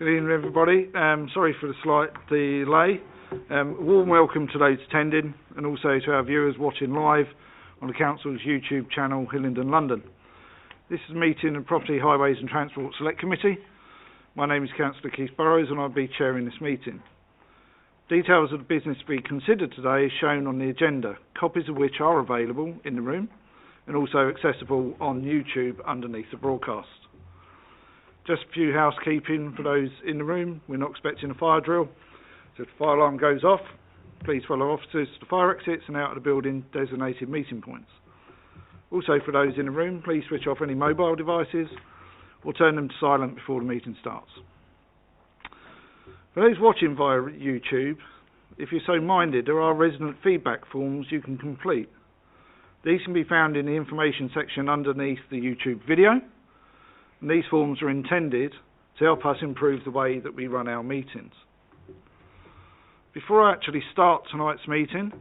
Good evening, everybody. Sorry for the slight delay. Warm welcome to those attending and also to our viewers watching live on the Council's YouTube channel, Hillingdon, London. This is a meeting of Property, Highways and Transport Select Committee. My name is Councillor Keith Burrows and I'll be chairing this meeting. Details of the business to be considered today is shown on the agenda, copies of which are available in the room and also accessible on YouTube underneath the broadcast. Just a few housekeeping for those in the room. We're not expecting a fire drill. So if the fire alarm goes off, please follow officers to the fire exits and out of the building designated meeting points. Also for those in the room, please switch off any mobile devices or turn them to silent before the meeting starts. For those watching via YouTube, if you're so minded, there are resident feedback forms you can complete. These can be found in the information section underneath the YouTube video. And these forms are intended to help us improve the way that we run our meetings. Before I actually start tonight's meeting,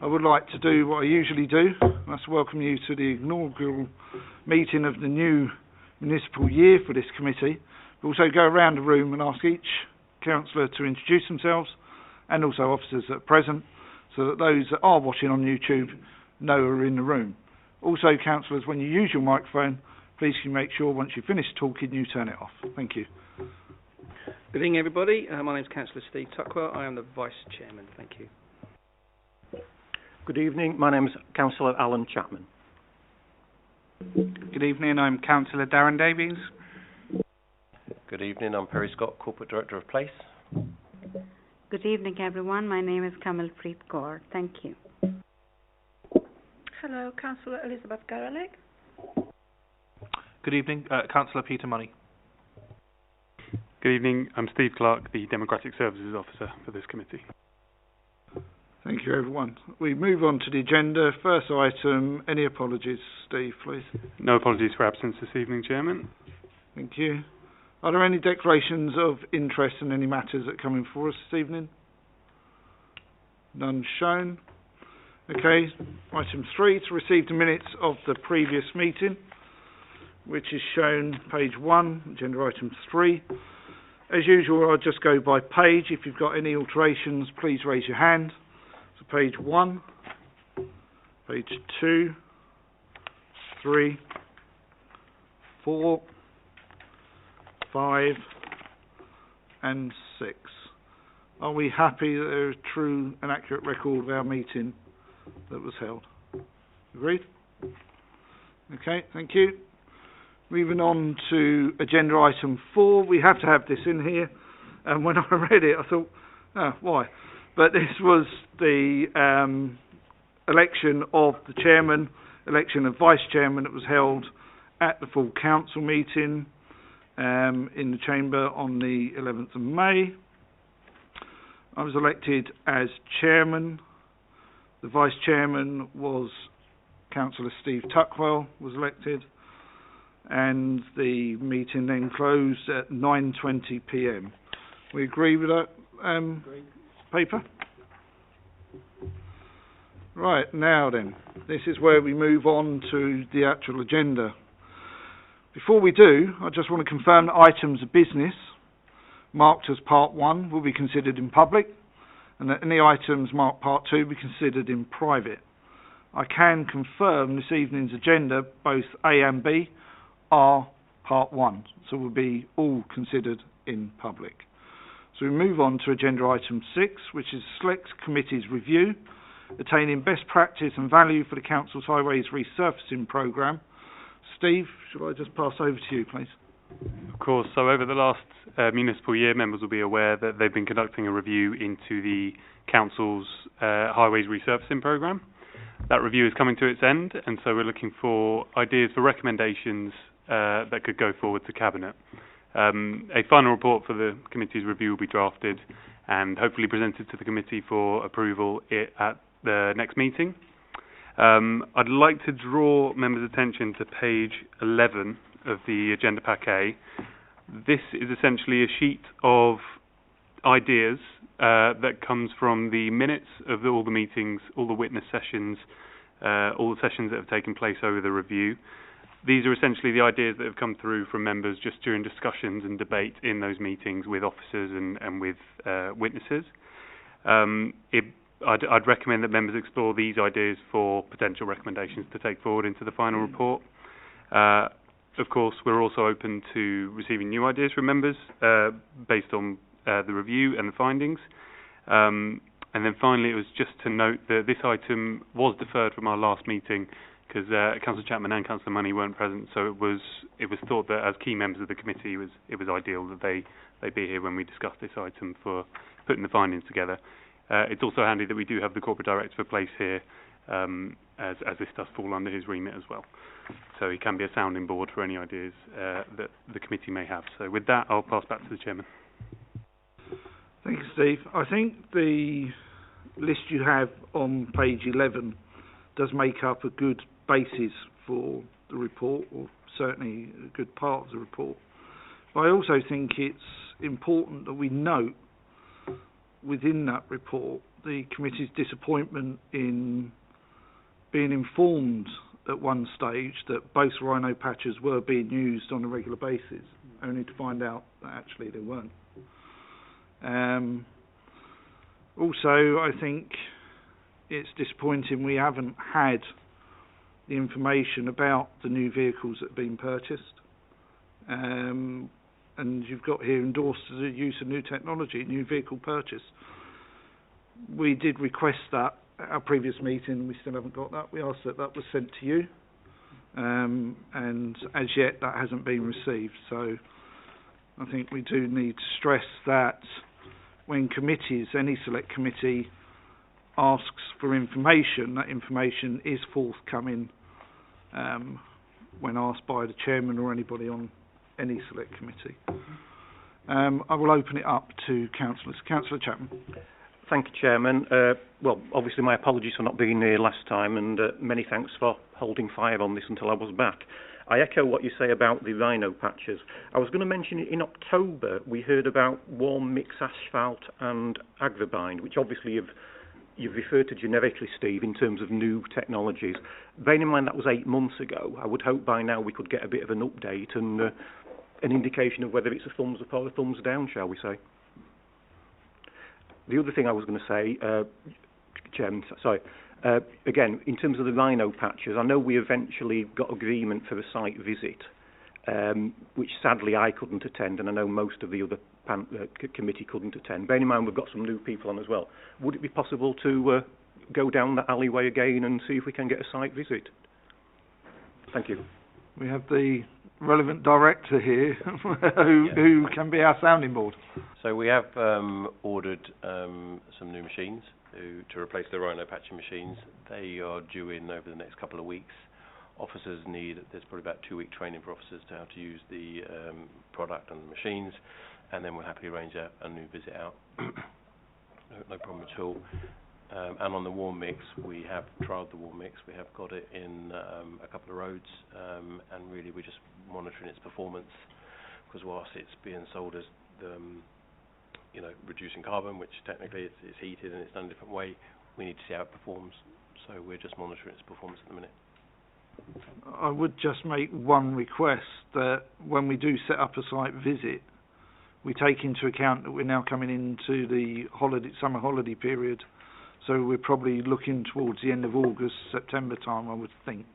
I would like to do what I usually do, and that's welcome you to the inaugural meeting of the new municipal year for this committee. We'll also go around the room and ask each councillor to introduce themselves and also officers that are present so that those that are watching on YouTube know who are in the room. Also, councillors, when you use your microphone, please can you make sure once you finish talking you turn it off. Thank you. Good evening, everybody. My name is Councillor Steve Tuckwell. I am the Vice Chairman. Thank you. Good evening. My name is Councillor Alan Chapman. Good evening. I'm Councillor Darren Davies. Good evening. I'm Perry Scott, Corporate Director of Place. Good evening, everyone. My name is Kamal Preet Kaur. Thank you. Hello, Councillor Elizabeth Garalik. Good evening, Councillor Peter Money. Good evening, I'm Steve Clark, the Democratic Services Officer for this committee. Thank you, everyone. We move on to the agenda. First item, any apologies, Steve, please? No apologies for absence this evening, Chairman. Thank you. Are there any declarations of interest in any matters that come in for us this evening? None shown. Okay, item 3, to receive the minutes of the previous meeting, which is shown page 1, agenda item 3. As usual, I'll just go by page. If you've got any alterations, please raise your hand. So page 1, page 2, 3, 4, 5, and 6. Are we happy that there's a true and accurate record of our meeting that was held? Agreed? Okay, thank you. Moving on to agenda item 4, we have to have this in here. And when I read it, I thought, oh, why? But this was the election of the chairman, election of vice chairman that was held at the full council meeting in the chamber on the 11th of May. I was elected as chairman. The vice chairman was Councillor Steve Tuckwell, was elected. And the meeting then closed at 9:20 p.m. We agree with that paper? Right, now then, this is where we move on to the actual agenda. Before we do, I just want to confirm that items of business marked as part 1 will be considered in public and that any items marked part 2 will be considered in private. I can confirm this evening's agenda, both A and B, are part 1, so will be all considered in public. So we move on to agenda item 6, which is Select Committee's review, attaining best practice and value for the Council's Highways Resurfacing Programme. Steve, shall I just pass over to you, please? Of course. So over the last municipal year, members will be aware that they've been conducting a review into the Council's Highways Resurfacing Programme. That review is coming to its end, and so we're looking for ideas for recommendations that could go forward to Cabinet. A final report for the committee's review will be drafted and hopefully presented to the committee for approval at the next meeting. I'd like to draw members' attention to page 11 of the Agenda Pack A. This is essentially a sheet of ideas that comes from the minutes of all the meetings, all the witness sessions, all the sessions that have taken place over the review. these are essentially the ideas that have come through from members just during discussions and debate in those meetings with officers and with witnesses. I'd recommend that members explore these ideas for potential recommendations to take forward into the final report. Of course, we're also open to receiving new ideas from members based on the review and the findings. And then finally, it was just to note that this item was deferred from our last meeting because Councillor Chapman and Councillor Money weren't present, so it was thought that as key members of the committee, it was ideal that they be here when we discuss this item for putting the findings together. It's also handy that we do have the corporate director for place here, as this does fall under his remit as well. So he can be a sounding board for any ideas that the committee may have. So with that, I'll pass back to the chairman. Thank you, Steve. I think the list you have on page 11 does make up a good basis for the report, or certainly a good part of the report. But I also think it's important that we note within that report the committee's disappointment in being informed at one stage that both rhino patches were being used on a regular basis, only to find out that actually they weren't. Also, I think it's disappointing we haven't had the information about the new vehicles that have been purchased. And you've got here endorsed the use of new technology, new vehicle purchase. We did request that at our previous meeting, we still haven't got that. We asked that was sent to you, and as yet that hasn't been received. So I think we do need to stress that when committees, any select committee, asks for information, that information is forthcoming when asked by the chairman or anybody on any select committee. I will open it up to councillors. Councillor Chapman. Thank you, Chairman. Well, obviously my apologies for not being here last time, and many thanks for holding fire on this until I was back. I echo what you say about the rhino patches. I was going to mention in October we heard about warm mix asphalt and Agribind, which obviously you've referred to generically, Steve, in terms of new technologies. Bearing in mind that was 8 months ago, I would hope by now we could get a bit of an update and an indication of whether it's a thumbs up or a thumbs down, shall we say. The other thing I was going to say, Chairman, sorry, again, in terms of the rhino patches, I know we eventually got agreement for a site visit, which sadly I couldn't attend, and I know most of the other committee couldn't attend. Bearing in mind we've got some new people on as well. Would it be possible to go down that alleyway again and see if we can get a site visit? Thank you. We have the relevant director here who can be our sounding board. So we have ordered some new machines to replace the rhino patching machines. They are due in over the next couple of weeks. There's probably about 2-week training for officers to how to use the product and the machines, and then we'll happily arrange a new visit out. No problem at all. And on the warm mix, we have trialled the warm mix. We have got it in a couple of roads, and really we're just monitoring its performance, because whilst it's being sold as reducing carbon, which technically it's heated and it's done a different way, we need to see how it performs. So we're just monitoring its performance at the minute. I would just make one request, that when we do set up a site visit, we take into account that we're now coming into the summer holiday period. So we're probably looking towards the end of August, September time, I would think,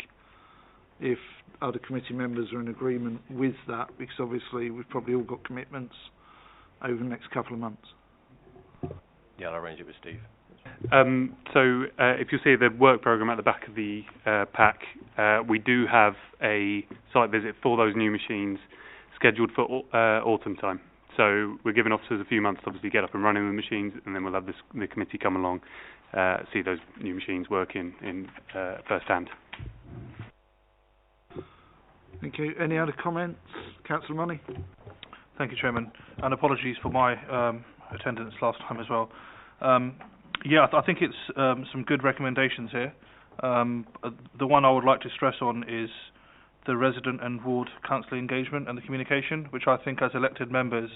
if other committee members are in agreement with that, because obviously we've probably all got commitments over the next couple of months. Yeah, I'll arrange it with Steve. If you see the work programme at the back of the pack, we do have a site visit for those new machines scheduled for autumn time. So we're giving officers a few months to obviously get up and running with the machines, and then we'll have the committee come along, see those new machines working in first hand. Thank you. Any other comments? Councillor Money? Thank you, Chairman, and apologies for my attendance last time as well. I think it's some good recommendations here. The one I would like to stress on is the resident and ward council engagement and the communication, which I think as elected members,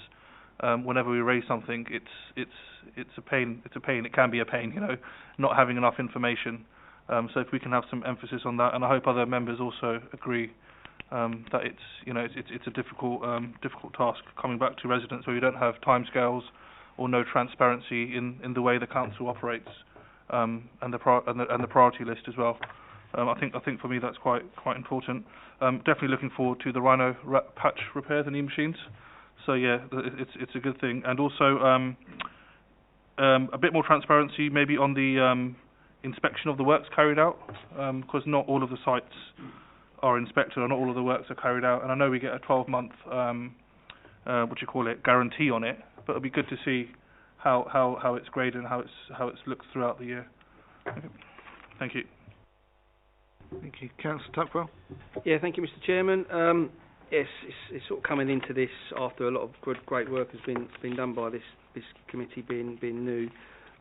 whenever we raise something, it's a pain. It can be a pain, not having enough information. So if we can have some emphasis on that, and I hope other members also agree that it's a difficult task coming back to residents where you don't have timescales or no transparency in the way the council operates, and the priority list as well. I think for me that's quite important. Definitely looking forward to the Rhino patch repair, the new machines. So yeah, it's a good thing, and also a bit more transparency maybe on the inspection of the works carried out, because not all of the sites are inspected or not all of the works are carried out. And I know we get a 12-month guarantee on it, but it'll be good to see how it's graded and how it's looked throughout the year. Okay. Thank you. Thank you. Councillor Tuckwell? Yeah, thank you, Mr. Chairman. Yes, it's sort of coming into this after a lot of great work has been done by this committee, being new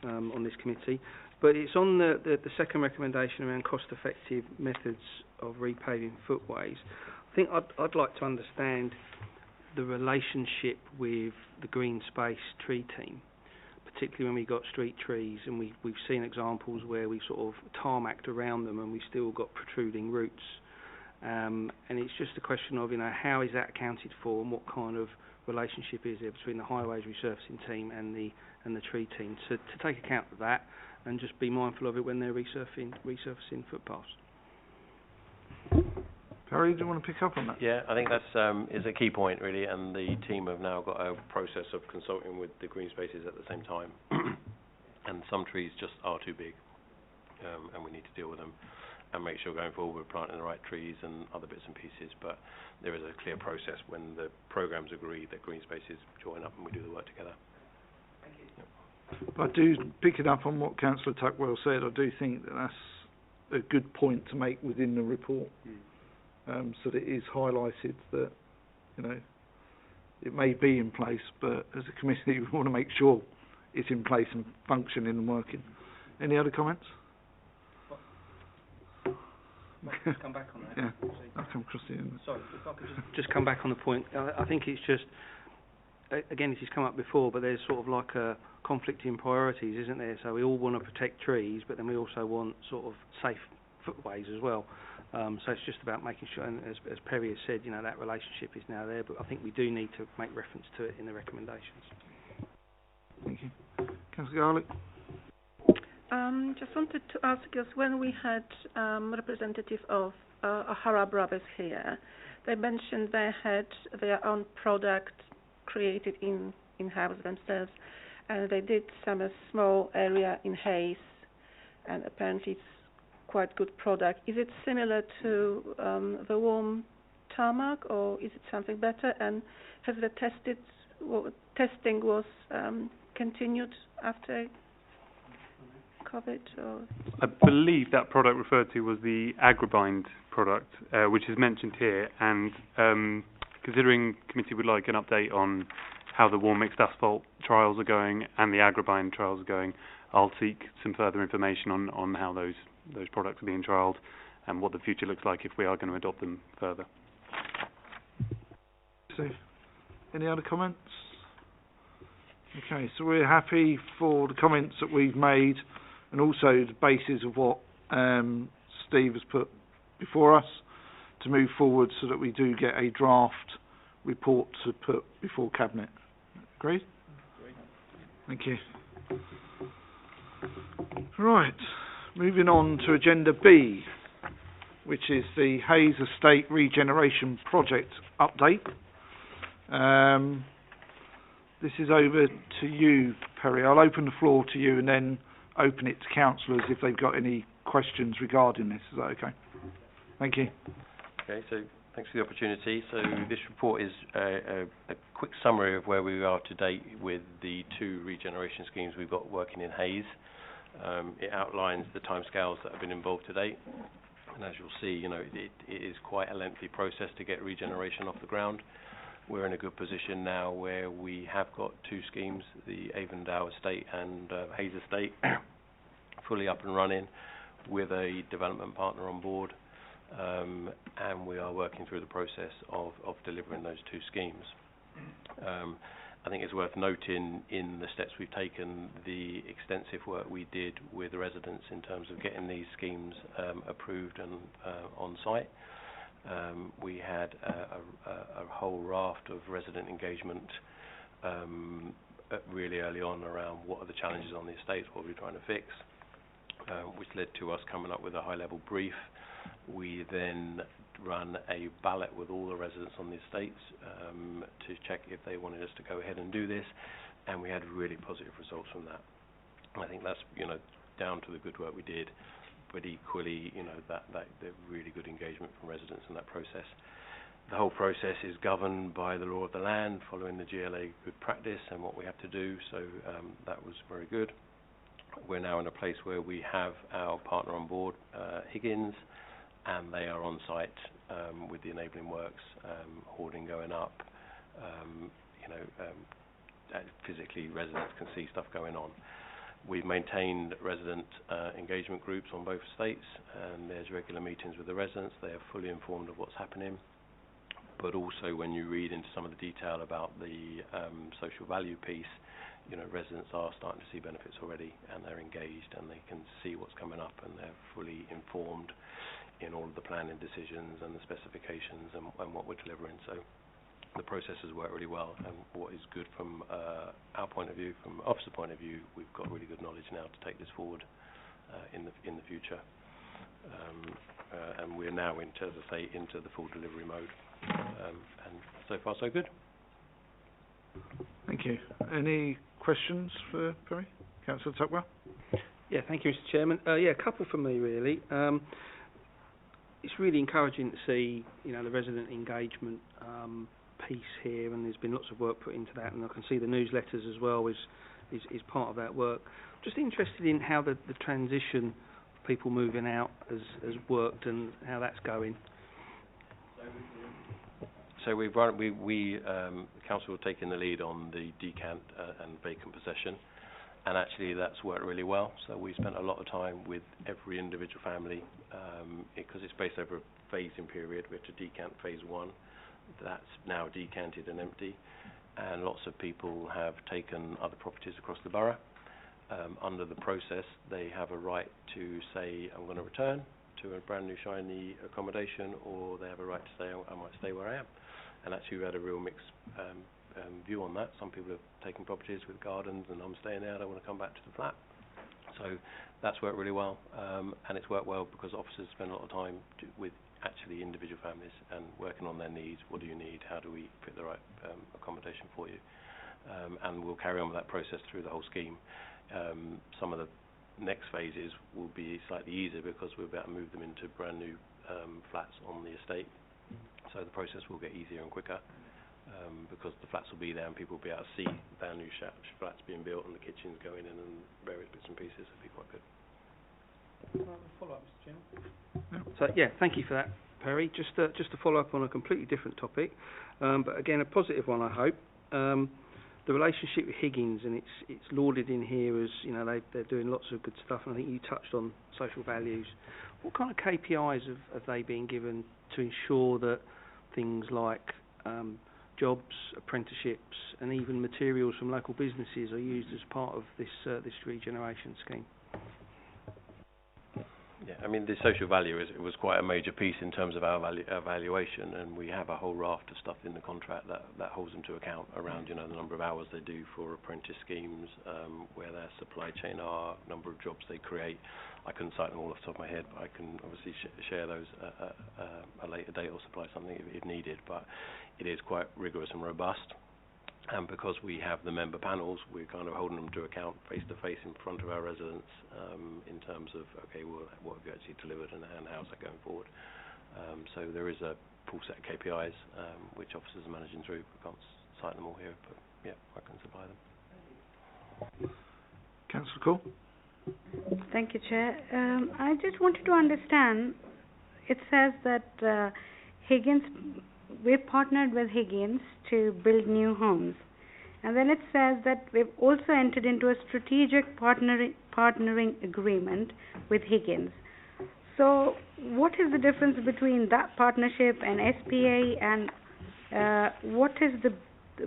on this committee. But it's on the second recommendation around cost-effective methods of repaving footways. I think I'd like to understand the relationship with the green space tree team, particularly when we've got street trees and we've seen examples where we've sort of tarmacked around them and we've still got protruding roots. And it's just a question of, how is that accounted for and what kind of relationship is there between the highways resurfacing team and the tree team to take account of that and just be mindful of it when they're resurfacing footpaths. Barry, do you want to pick up on that? Yeah, I think that's is a key point really, and the team have now got a process of consulting with the green spaces at the same time. And some trees just are too big, and we need to deal with them and make sure going forward we're planting the right trees and other bits and pieces. But there is a clear process when the programmes agree that green spaces join up and we do the work together. Thank you. Yep. I do, picking up on what Councillor Tuckwell said, I do think that that's a good point to make within the report, so that it is highlighted that, it may be in place, but as a committee we want to make sure it's in place and functioning and working. Any other comments? Come back on that. Yeah, I'll come across the end. Sorry, if I could just come back on the point. I think it's just, again, this has come up before, but there's sort of like a conflict in priorities, isn't there? So we all want to protect trees, but then we also want sort of safe footways as well. So it's just about making sure, and as Perry has said, that relationship is now there, but I think we do need to make reference to it in the recommendations. Thank you. Councillor Garlick? Just wanted to ask, because when we had representative of O'Hara Brothers here, they mentioned they had their own product created in-house themselves, and they did some small area in Hayes, and apparently it's quite good product. Is it similar to the warm tarmac, or is it something better? And has the testing was continued after COVID? Or? I believe that product referred to was the Agribind product, which is mentioned here, and considering committee would like an update on how the warm mixed asphalt trials are going and the Agribind trials are going, I'll seek some further information on how those products are being trialled and what the future looks like if we are going to adopt them further. So, any other comments? Okay, so we're happy for the comments that we've made and also the basis of what Steve has put before us to move forward so that we do get a draft report to put before Cabinet. Agreed? Thank you. Right, moving on to Agenda B, which is the Hayes Estate Regeneration Project update. This is over to you, Perry. I'll open the floor to you and then open it to councillors if they've got any questions regarding this. Is that okay? Thank you. Okay, so thanks for the opportunity. So this report is a quick summary of where we are to date with the 2 regeneration schemes we've got working in Hayes. It outlines the timescales that have been involved to date, and as you'll see, it is quite a lengthy process to get regeneration off the ground. We're in a good position now where we have got 2 schemes, the Avondale Estate and Hayes Estate, fully up and running with a development partner on board, and we are working through the process of delivering those 2 schemes. I think it's worth noting in the steps we've taken the extensive work we did with the residents in terms of getting these schemes approved and on site. We had a whole raft of resident engagement really early on around what are the challenges on the estate, what are we trying to fix, which led to us coming up with a high-level brief. We then run a ballot with all the residents on the estates to check if they wanted us to go ahead and do this, and we had really positive results from that. I think that's, down to the good work we did, but equally, that the really good engagement from residents in that process. The whole process is governed by the law of the land, following the GLA good practice and what we have to do, so that was very good. We're now in a place where we have our partner on board, Higgins, and they are on site with the enabling works, hoarding going up. Physically, residents can see stuff going on. We've maintained resident engagement groups on both estates, and there's regular meetings with the residents. They are fully informed of what's happening. But also, when you read into some of the detail about the social value piece, residents are starting to see benefits already, and they're engaged, and they can see what's coming up, and they're fully informed in all of the planning decisions and the specifications and what we're delivering. So the process has worked really well, and what is good from our point of view, from officer point of view, we've got really good knowledge now to take this forward in the future. And we're now into the full delivery mode. And so far so good. Thank you. Any questions for Perry? Councillor Tuckwell? Yeah, thank you, Mr. Chairman. A couple from me, really. It's really encouraging to see, the resident engagement piece here, and there's been lots of work put into that, and I can see the newsletters as well is part of that work. Just interested in how the transition of people moving out has worked and how that's going. So we've run, the council have taken the lead on the decant and vacant possession, and actually that's worked really well. So we spent a lot of time with every individual family, because it's based over a phasing period. We have to decant phase 1. That's now decanted and empty, and lots of people have taken other properties across the borough. Under the process, they have a right to say, I'm going to return to a brand new shiny accommodation, or they have a right to say, I might stay where I am. And actually we had a real mixed view on that. Some people have taken properties with gardens and I'm staying there, I don't want to come back to the flat. So that's worked really well, and it's worked well because officers spend a lot of time with actually individual families and working on their needs. What do you need? How do we fit the right accommodation for you? And we'll carry on with that process through the whole scheme. Some of the next phases will be slightly easier because we'll be able to move them into brand new flats on the estate. So the process will get easier and quicker because the flats will be there and people will be able to see brand new flats being built and the kitchens going in and various bits and pieces. It'll be quite good. Follow up, Mr. Chairman. So thank you for that, Perry. Just to follow up on a completely different topic, but again a positive one, I hope. The relationship with Higgins, and it's lauded in here as they're doing lots of good stuff, and I think you touched on social values. What kind of KPIs have they been given to ensure that things like jobs, apprenticeships, and even materials from local businesses are used as part of this regeneration scheme? Yeah, I mean the social value was quite a major piece in terms of our evaluation, and we have a whole raft of stuff in the contract that holds them to account around the number of hours they do for apprentice schemes, where their supply chain are, number of jobs they create. I couldn't cite them all off the top of my head, but I can obviously share those at a later date or supply something if needed. But it is quite rigorous and robust. And because we have the member panels, we're kind of holding them to account face-to-face in front of our residents in terms of, okay, well, what have you actually delivered and how's that going forward? So there is a full set of KPIs which officers are managing through. I can't cite them all here, but yeah, I can supply them. Councillor Cole? Thank you, Chair. I just wanted to understand, it says that we've partnered with Higgins to build new homes. And then it says that we've also entered into a strategic partnering agreement with Higgins. So what is the difference between that partnership and SPA, and what is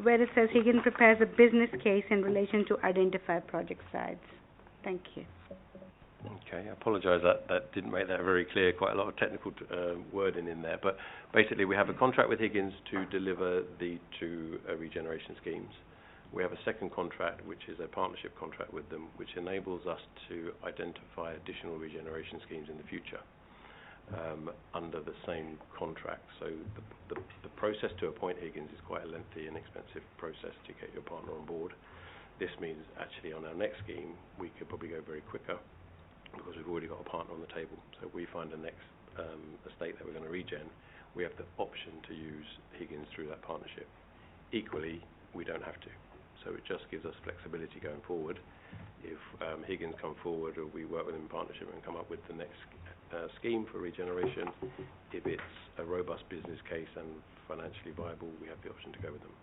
where it says Higgins prepares a business case in relation to identify project sites? Thank you. Okay, I apologise that didn't make that very clear. Quite a lot of technical wording in there. But basically, we have a contract with Higgins to deliver the two regeneration schemes. We have a second contract, which is a partnership contract with them, which enables us to identify additional regeneration schemes in the future under the same contract. So the process to appoint Higgins is quite a lengthy and expensive process to get your partner on board. This means actually on our next scheme, we could probably go very quicker because we've already got a partner on the table. So if we find the next estate that we're going to regen, we have the option to use Higgins through that partnership. Equally, we don't have to. So it just gives us flexibility going forward. If Higgins come forward or we work with them in partnership and come up with the next scheme for regeneration, if it's a robust business case and financially viable, we have the option to go with them.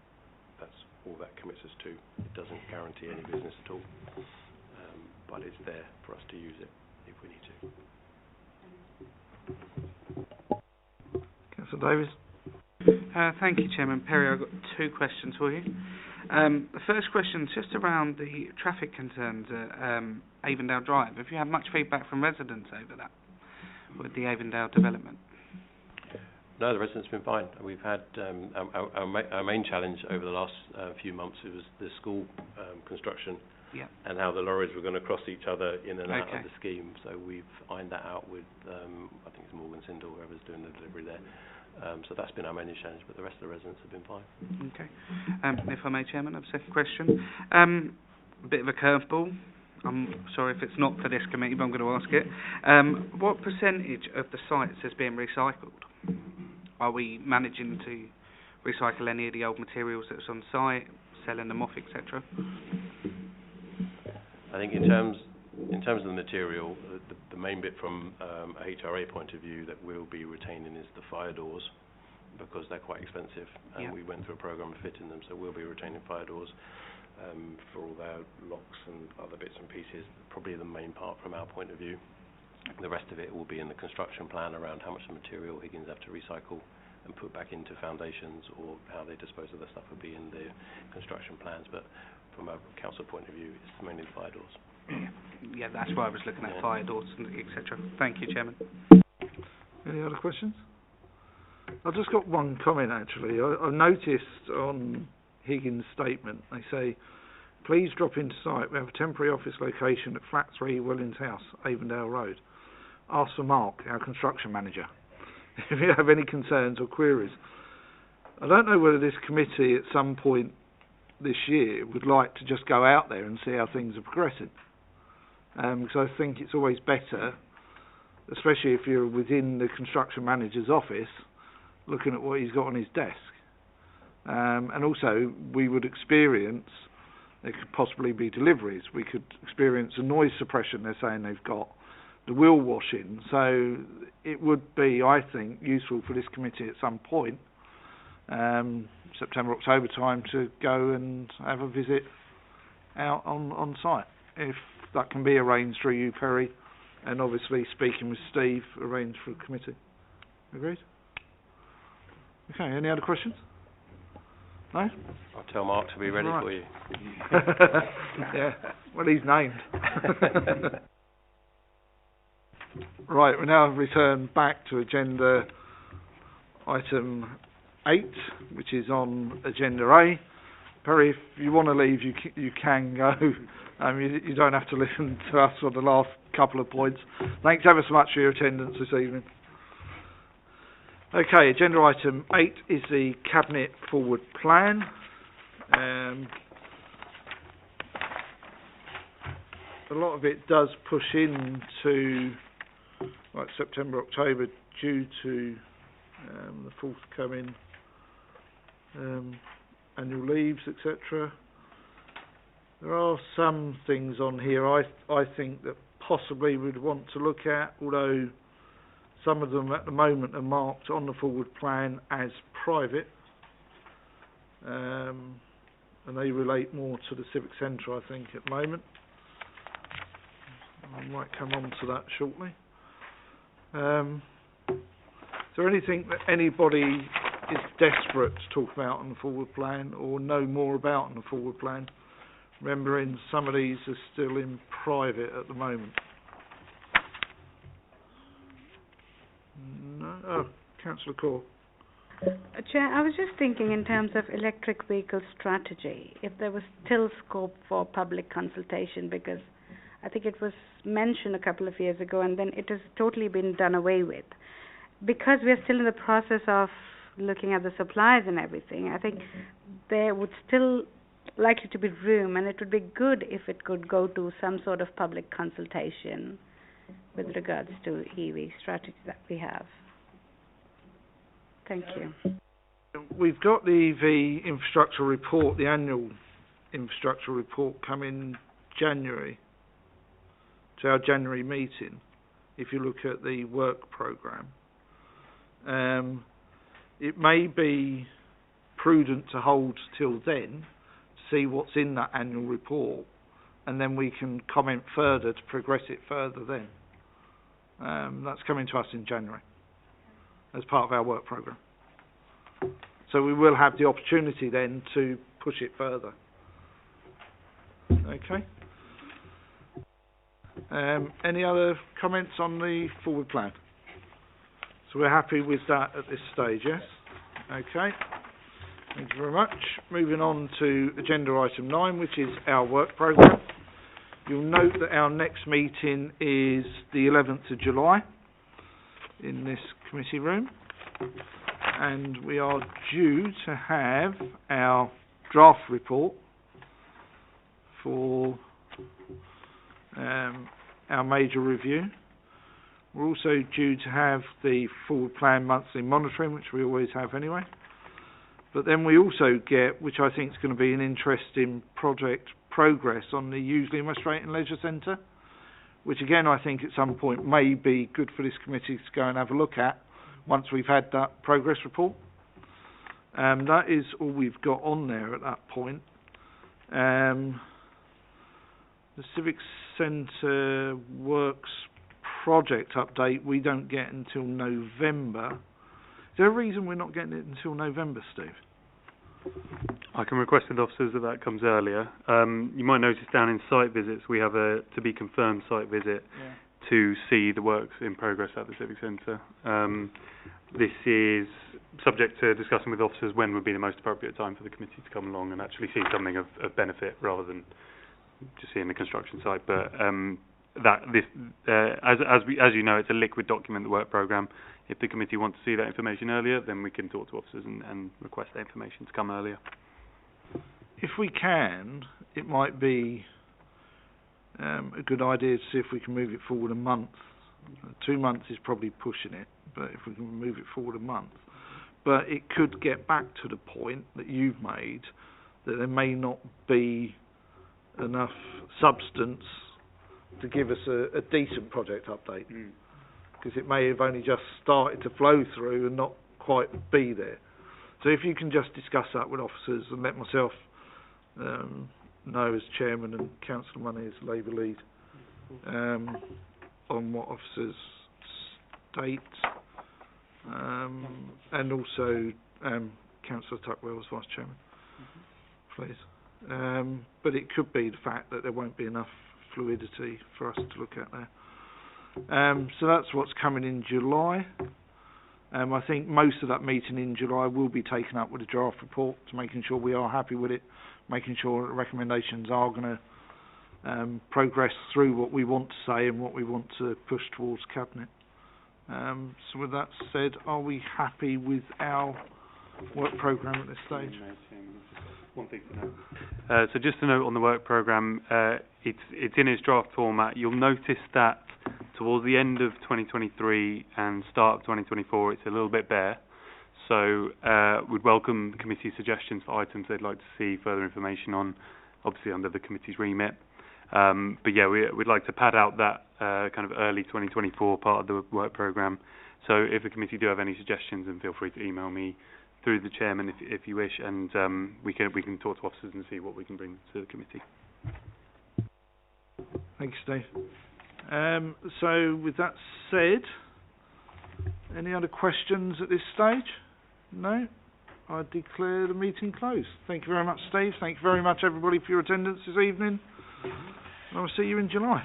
That's all that commits us to. It doesn't guarantee any business at all, but it's there for us to use it if we need to. Councillor Davies. Thank you, Chairman. Perry, I've got two questions for you. The first question is just around the traffic concerns at Avondale Drive. Have you had much feedback from residents over that, with the Avondale development? No, the residents have been fine. We've had our main challenge over the last few months was the school construction and how the lorries were going to cross each other in and out of the scheme. So we've ironed that out with, I think it's Morgan Sindel, whoever's doing the delivery there. So that's been our main challenge, but the rest of the residents have been fine. Okay. If I may, Chairman, I have a second question. A bit of a curveball. I'm sorry if it's not for this committee, but I'm going to ask it. What percentage of the sites is being recycled? Are we managing to recycle any of the old materials that's on site, selling them off, etc.? I think in terms of the material, the main bit from a HRA point of view that we'll be retaining is the fire doors, because they're quite expensive, and we went through a programme of fitting them, so we'll be retaining fire doors for all their locks and other bits and pieces. Probably the main part from our point of view. The rest of it will be in the construction plan around how much material Higgins have to recycle and put back into foundations, or how they dispose of the stuff will be in the construction plans. But from a council point of view, it's mainly the fire doors. Yeah, that's why I was looking at fire doors, etc. Thank you, Chairman. Any other questions? I've just got one comment, actually. I've noticed on Higgins' statement, they say, please drop into site. We have a temporary office location at Flat 3, Willins House, Avondale Road. Ask for Mark, our construction manager, if you have any concerns or queries. I don't know whether this committee at some point this year would like to just go out there and see how things are progressing. Because I think it's always better, especially if you're within the construction manager's office, looking at what he's got on his desk. And also, we would experience, there could possibly be deliveries. We could experience the noise suppression they're saying they've got, the wheel washing. So it would be, I think, useful for this committee at some point, September, October time, to go and have a visit out on site. If that can be arranged through you, Perry, and obviously speaking with Steve, arranged for a committee. Agreed? Okay, any other questions? No? I'll tell Mark to be ready for you. Yeah, well, he's named. Right, we now return back to agenda item 8, which is on agenda A. Perry, if you want to leave, you can go. You don't have to listen to us for the last couple of points. Thanks ever so much for your attendance this evening. Okay, agenda item 8 is the Cabinet Forward Plan. A lot of it does push into September, October, due to the forthcoming annual leaves, etc. There are some things on here I think that possibly we'd want to look at, although some of them at the moment are marked on the forward plan as private, and they relate more to the Civic Centre, I think, at the moment. I might come on to that shortly. Is there anything that anybody is desperate to talk about on the forward plan or know more about on the forward plan? Remembering some of these are still in private at the moment. No. Oh, Councillor Core. Chair, I was just thinking in terms of electric vehicle strategy, if there was still scope for public consultation, because I think it was mentioned a couple of years ago and then it has totally been done away with. Because we are still in the process of looking at the supplies and everything, I think there would still likely to be room, and it would be good if it could go to some sort of public consultation with regards to EV strategy that we have. Thank you. We've got the EV infrastructure report, the annual infrastructure report, coming January, to our January meeting, if you look at the work programme. It may be prudent to hold till then, see what's in that annual report, and then we can comment further to progress it further then. That's coming to us in January as part of our work programme. So we will have the opportunity then to push it further. Okay. Any other comments on the forward plan? So we're happy with that at this stage, yes? Okay. Thank you very much. Moving on to agenda item 9, which is our work programme. You'll note that our next meeting is the 11th of July in this committee room, and we are due to have our draft report for our major review. We're also due to have the forward plan monthly monitoring, which we always have anyway. But then we also get, which I think is going to be an interesting project progress on the Useley and West Drayton Leisure Centre, which again I think at some point may be good for this committee to go and have a look at once we've had that progress report. That is all we've got on there at that point. The Civic Centre Works project update we don't get until November. Is there a reason we're not getting it until November, Steve? I can request with officers that comes earlier. You might notice down in site visits we have a to be confirmed site visit to see the works in progress at the Civic Centre. This is subject to discussing with officers when would be the most appropriate time for the committee to come along and actually see something of benefit rather than just seeing the construction site. But as you know, it's a liquid document, the work programme. If the committee wants to see that information earlier, then we can talk to officers and request that information to come earlier. If we can, it might be a good idea to see if we can move it forward a month. 2 months is probably pushing it, but if we can move it forward a month. But it could get back to the point that you've made, that there may not be enough substance to give us a decent project update. Because it may have only just started to flow through and not quite be there. So if you can just discuss that with officers and let myself know as chairman and Councillor Money as Labour lead on what officers state, and also Councillor Tuckwell as vice chairman, please. But it could be the fact that there won't be enough fluidity for us to look at there. So that's what's coming in July. I think most of that meeting in July will be taken up with the draft report, to making sure we are happy with it, making sure that recommendations are going to progress through what we want to say and what we want to push towards Cabinet. So with that said, are we happy with our work programme at this stage? One thing to note. So just a note on the work programme, it's in its draft format. You'll notice that towards the end of 2023 and start of 2024, it's a little bit bare. So we'd welcome the committee's suggestions for items they'd like to see further information on, obviously under the committee's remit. But yeah, we'd like to pad out that kind of early 2024 part of the work programme. So if the committee do have any suggestions, then feel free to email me through the chairman if you wish, and we can talk to officers and see what we can bring to the committee. Thank you, Steve. So with that said, any other questions at this stage? No? I declare the meeting closed. Thank you very much, Steve. Thank you very much, everybody, for your attendance this evening. And I'll see you in July.